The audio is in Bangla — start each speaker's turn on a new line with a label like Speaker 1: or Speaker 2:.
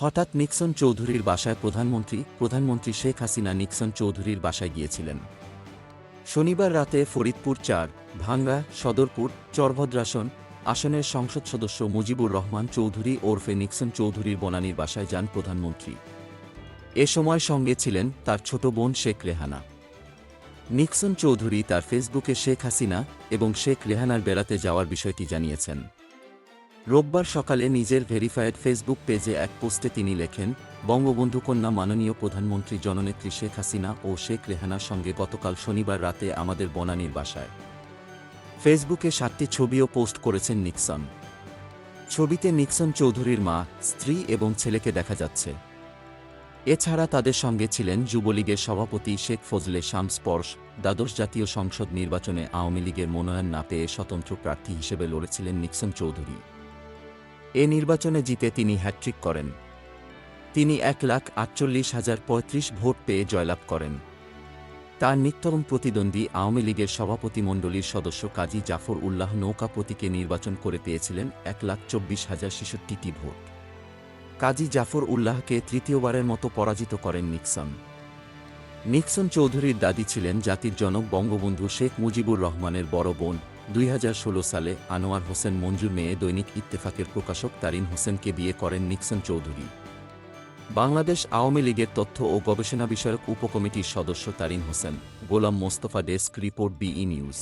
Speaker 1: হঠাৎ নিক্সন চৌধুরীর বাসায় প্রধানমন্ত্রী শেখ হাসিনা নিক্সন চৌধুরীর বাসায় গিয়েছিলেন। শনিবার রাতে ফরিদপুর ৪, ভাঙ্গা, সদরপুর, চরভদ্রাসন আসনের সংসদ সদস্য মুজিবুর রহমান চৌধুরী ওরফে নিক্সন চৌধুরীর বনানীর বাসায় যান প্রধানমন্ত্রী। এ সময় সঙ্গে ছিলেন তার ছোট বোন শেখ রেহানা। নিক্সন চৌধুরী তার ফেসবুকে শেখ হাসিনা এবং শেখ রেহানার বেড়াতে যাওয়ার বিষয়টি জানিয়েছেন। রোববার সকালে নিজের ভেরিফায়েড ফেসবুক পেজে এক পোস্টে তিনি লেখেন, বঙ্গবন্ধু কন্যা মাননীয় প্রধানমন্ত্রী জননেত্রী শেখ হাসিনা ও শেখ রেহানার সঙ্গে গতকাল শনিবার রাতে আমাদের বনানীর বাসায়। ফেসবুকে 7টি ছবিও পোস্ট করেছেন নিক্সন। ছবিতে নিক্সন চৌধুরীর মা, স্ত্রী এবং ছেলেকে দেখা যাচ্ছে। এছাড়া তাদের সঙ্গে ছিলেন যুবলীগের সভাপতি শেখ ফজলে শামস পরশ। দ্বাদশ জাতীয় সংসদ নির্বাচনে আওয়ামী লীগের মনোনয়ন না পেয়ে স্বতন্ত্র প্রার্থী হিসেবে লড়েছিলেন নিক্সন চৌধুরী। এ নির্বাচনে জিতে তিনি হ্যাট্রিক করেন। তিনি 1,48,035 ভোট পেয়ে জয়লাভ করেন। তার নিকটতম প্রতিদ্বন্দ্বী আওয়ামী লীগের সভাপতিমণ্ডলীর সদস্য কাজী জাফর উল্লাহ নৌকা প্রতীকে নির্বাচন করে পেয়েছিলেন 1,24,066টি ভোট। কাজী জাফর উল্লাহকে তৃতীয়বারের মতো পরাজিত করেন নিক্সন। নিক্সন চৌধুরীর দাদি ছিলেন জাতির জনক বঙ্গবন্ধু শেখ মুজিবুর রহমানের বড় বোন। 2016 সালে আনোয়ার হোসেন মঞ্জুর মেয়ে দৈনিক ইত্তেফাকের প্রকাশক তারিন হোসেনকে বিয়ে করেন নিক্সন চৌধুরী। বাংলাদেশ আওয়ামী লীগের তথ্য ও গবেষণা বিষয়ক উপকমিটির সদস্য Tarin Hossain. Golam Mostafa, desk report, BE news.